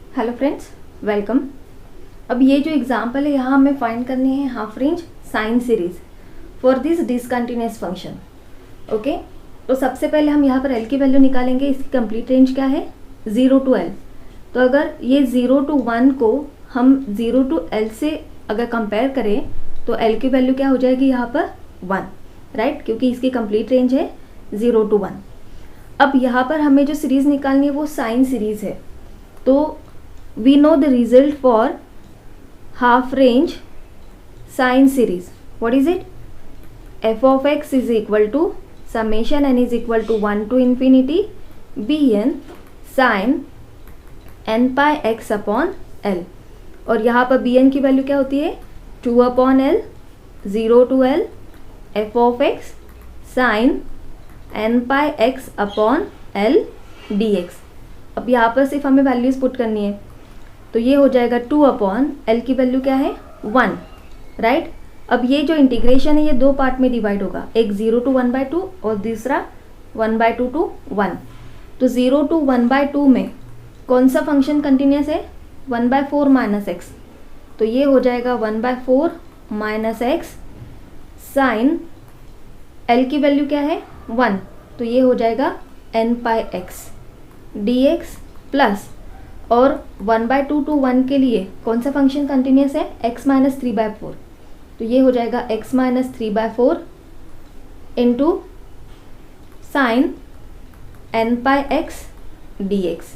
Hello friends, welcome. अब ये जो एग्जांपल है यहाँ हमें फाइंड करनी है half range sine series for this discontinuous function. Okay, तो सबसे पहले हम यहाँ पर एल की वैल्यू निकालेंगे। इसकी कंप्लीट रेंज क्या है? 0 to L। तो अगर ये 0 to 1 को हम 0 to L से अगर कंपेयर करें तो L की वैल्यू क्या हो जाएगी यहाँ पर? 1, राइट, क्योंकि इसकी कंप्लीट रेंज है 0 to 1। अब यहाँ पर हमें जो सीरीज निकालनी है वो साइन सीरीज है। तो we know the result for half range sine series. What is it? F of x is equal to summation n is equal to 1 to infinity bn sin n pi x upon l। और यहाँ पर bn की value क्या होती है? 2 upon l, 0 to l, f of x sin n pi x upon l dx। अब यहाँ पर सिर्फ हमें वैल्यूज पुट करनी है। तो ये हो जाएगा 2 अपॉन एल की वैल्यू क्या है? 1, राइट। अब ये जो इंटीग्रेशन है ये दो पार्ट में डिवाइड होगा, एक 0 to 1/2 और दूसरा 1/2 to 1। तो 0 to 1/2 में कौन सा फंक्शन कंटिन्यूस है? 1/4 माइनस एक्स। तो ये हो जाएगा 1/4 माइनस एक्स साइन एल की वैल्यू क्या है? 1। तो ये हो जाएगा n pi x D x plus, और 1/2 to 1 के लिए कौन सा फंक्शन कंटिन्यूस है? x minus 3/4। तो ये हो जाएगा x minus 3/4 into sine n pi x D x.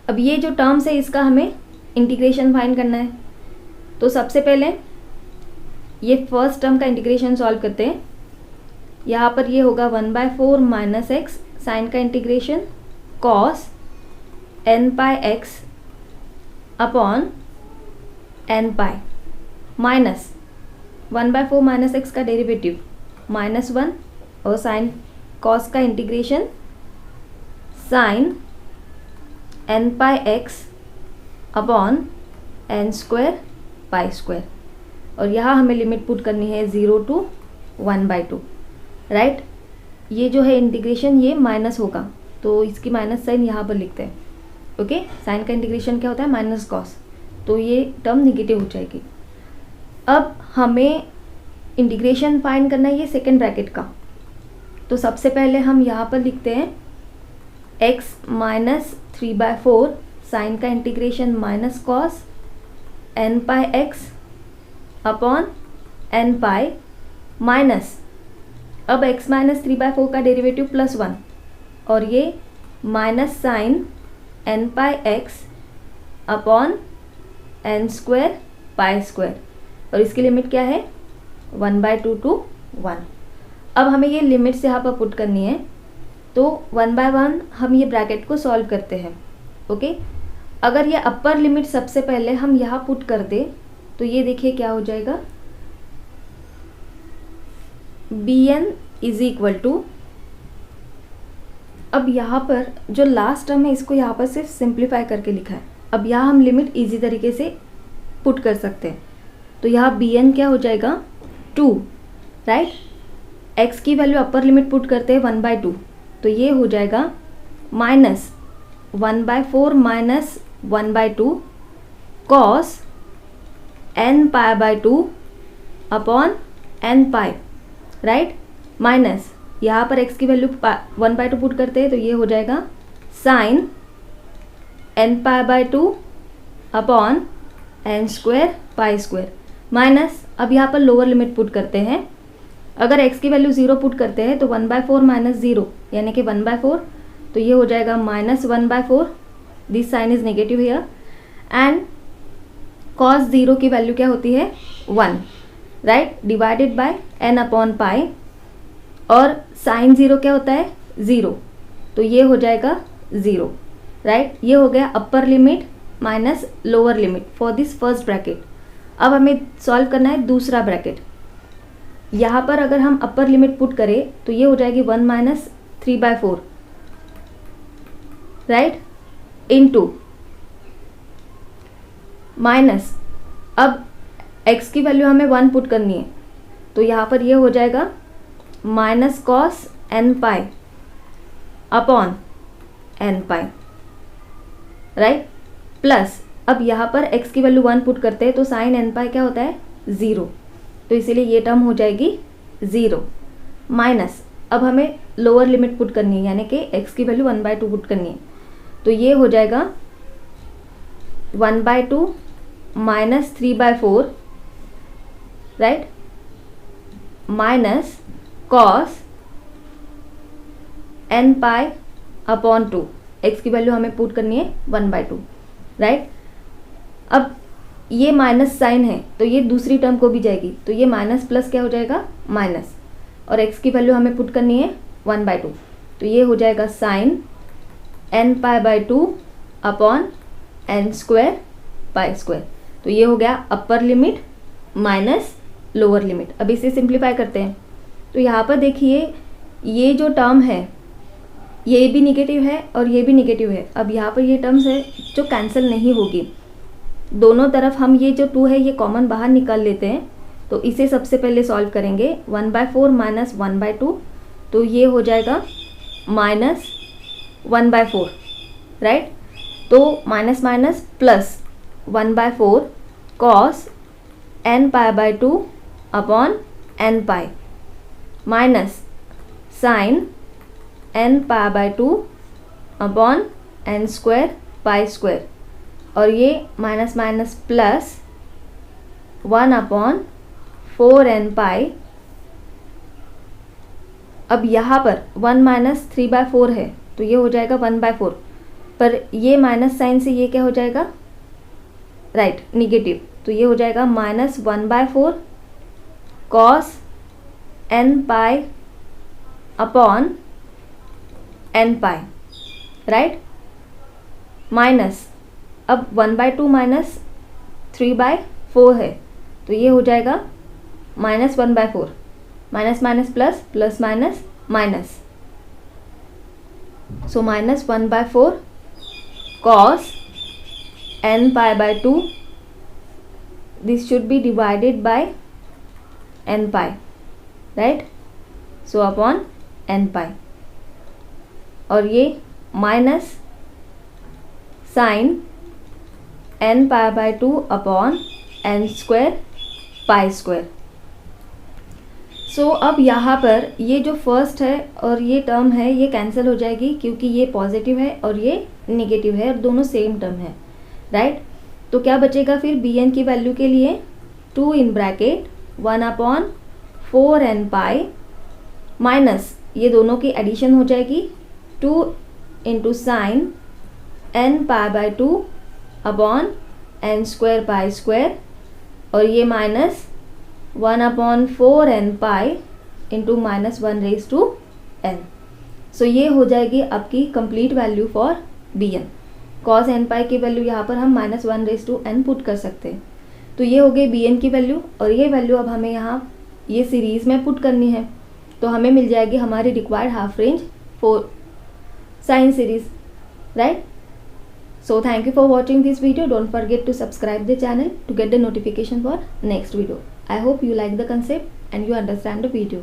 अब ये जो टर्म्स है इसका हमें इंटीग्रेशन फाइंड करना है। तो सबसे पहले ये फर्स्ट टर्म का इंटीग्रेशन सॉल्व करते हैं। यहाँ पर ये होगा 1/4 माइनस एक्स साइन का integration cos n pi x upon n pi minus 1/4 minus x का डेरिवेटिव -1 और साइन कॉस का integration sine n pi x upon n square pi square. और यहाँ हमें लिमिट पुट करनी है 0 to 1/2, राइट। ये जो है इंटीग्रेशन ये माइनस होगा तो इसकी माइनस साइन यहाँ पर लिखते हैं। ओके, साइन का इंटीग्रेशन क्या होता है? माइनस कॉस, तो ये टर्म निगेटिव हो जाएगी। अब हमें इंटीग्रेशन फाइंड करना है ये सेकेंड ब्रैकेट का। तो सबसे पहले हम यहाँ पर लिखते हैं x माइनस 3/4 साइन का integration minus cos n pi x upon n pi minus, अब x माइनस 3/4 का डेरिवेटिव +1 और ये minus sine n pi x upon n square pi square, और इसकी लिमिट क्या है? 1/2 to 1। अब हमें ये लिमिट्स यहाँ पर पुट करनी है। तो 1/1 हम ये ब्रैकेट को सॉल्व करते हैं। ओके, अगर ये अपर लिमिट सबसे पहले हम यहाँ पुट कर दे तो ये देखिए क्या हो जाएगा? bn इज इक्वल टू, अब यहाँ पर जो लास्ट टर्म है इसको यहाँ पर सिर्फ सिंप्लीफाई करके लिखा है। अब यहाँ हम लिमिट इजी तरीके से पुट कर सकते हैं। तो यहाँ bn क्या हो जाएगा? 2, राइट। x की वैल्यू अपर लिमिट पुट करते हैं 1/2, तो ये हो जाएगा minus 1/4 minus 1/2 cos n pi upon n pi, right, minus यहाँ पर x की वैल्यू 1/2 पुट करते हैं तो ये हो जाएगा sine n pi upon n square pi square minus, अब यहाँ पर लोअर लिमिट पुट करते हैं। अगर x की वैल्यू 0 पुट करते हैं तो 1/4 माइनस 0 यानी कि 1/4, तो ये हो जाएगा minus 1/4। This sine is negative here and cos 0 की वैल्यू क्या होती है? 1, right, divided by n upon pi, और साइन 0 क्या होता है? 0, तो ये हो जाएगा 0, राइट। ये हो गया upper limit minus lower limit for this first bracket. अब हमें सॉल्व करना है दूसरा ब्रैकेट। यहाँ पर अगर हम अपर लिमिट पुट करें तो ये हो जाएगी 1 माइनस 3/4, राइट, इनटू माइनस, अब x की वैल्यू हमें 1 पुट करनी है तो यहाँ पर ये हो जाएगा minus cos n pi upon n pi, right. Plus अब यहाँ पर x की वैल्यू 1 पुट करते हैं तो साइन n पाई क्या होता है 0, तो इसीलिए ये टर्म हो जाएगी 0 माइनस अब हमें लोअर लिमिट पुट करनी है यानी कि x की वैल्यू 1/2 पुट करनी है, तो ये हो जाएगा 1/2 minus 3/4 right minus cos n pi upon 2, x की वैल्यू हमें पुट करनी है 1/2 राइट। अब ये माइनस साइन है तो ये दूसरी टर्म को भी जाएगी, तो ये माइनस प्लस क्या हो जाएगा माइनस, और x की वैल्यू हमें पुट करनी है 1/2, तो ये हो जाएगा sine n pi 2 upon n square pi square, तो ये हो गया upper limit minus lower limit. अब इसे सिंप्लीफाई करते हैं, तो यहाँ पर देखिए ये जो टर्म है ये भी निगेटिव है और ये भी निगेटिव है। अब यहाँ पर ये टर्म्स है जो कैंसिल नहीं होगी, दोनों तरफ हम ये जो 2 है ये कॉमन बाहर निकाल लेते हैं, तो इसे सबसे पहले सॉल्व करेंगे 1/4 माइनस 1/2, तो ये हो जाएगा माइनस 1/4 राइट, तो minus minus plus 1/4 cos n pi 2 upon n pi minus sine n pi 2 upon n square pi square, और ये minus minus plus 1 upon 4n pi. अब यहाँ पर 1 माइनस 3/4 है तो ये हो जाएगा 1/4, पर ये माइनस साइन से ये क्या हो जाएगा राइट निगेटिव, तो ये हो जाएगा minus 1/4 cos n pi upon n pi right minus अब 1/2 माइनस 3/4 है तो ये हो जाएगा minus 1/4, minus minus plus plus minus minus, so minus 1/4 cos n pi 2, this should be divided by n pi right, so upon n pi, और ये minus sine n pi 2 upon n square pi square. So अब यहाँ पर ये जो first है और ये टर्म है ये कैंसिल हो जाएगी क्योंकि ये पॉजिटिव है और ये नेगेटिव है और दोनों सेम टर्म है राइट। तो क्या बचेगा फिर bn की वैल्यू के लिए 2 in bracket 1/4n pi minus ये दोनों की एडिशन हो जाएगी 2 into sine n pi 2 upon n square pi square, और ये minus 1/4n pi into minus 1/n। सो ये हो जाएगी आपकी complete value for bn। cos n पाई की वैल्यू यहाँ पर हम माइनस 1/n पुट कर सकते हैं, तो ये हो गई bn की वैल्यू, और ये वैल्यू अब हमें यहाँ ये सीरीज़ में पुट करनी है, तो हमें मिल जाएगी हमारी required half range for sine series right. So thank you for watching this video. Don't forget to subscribe the channel to get the notification for next video. I hope you like the concept and you understand the video.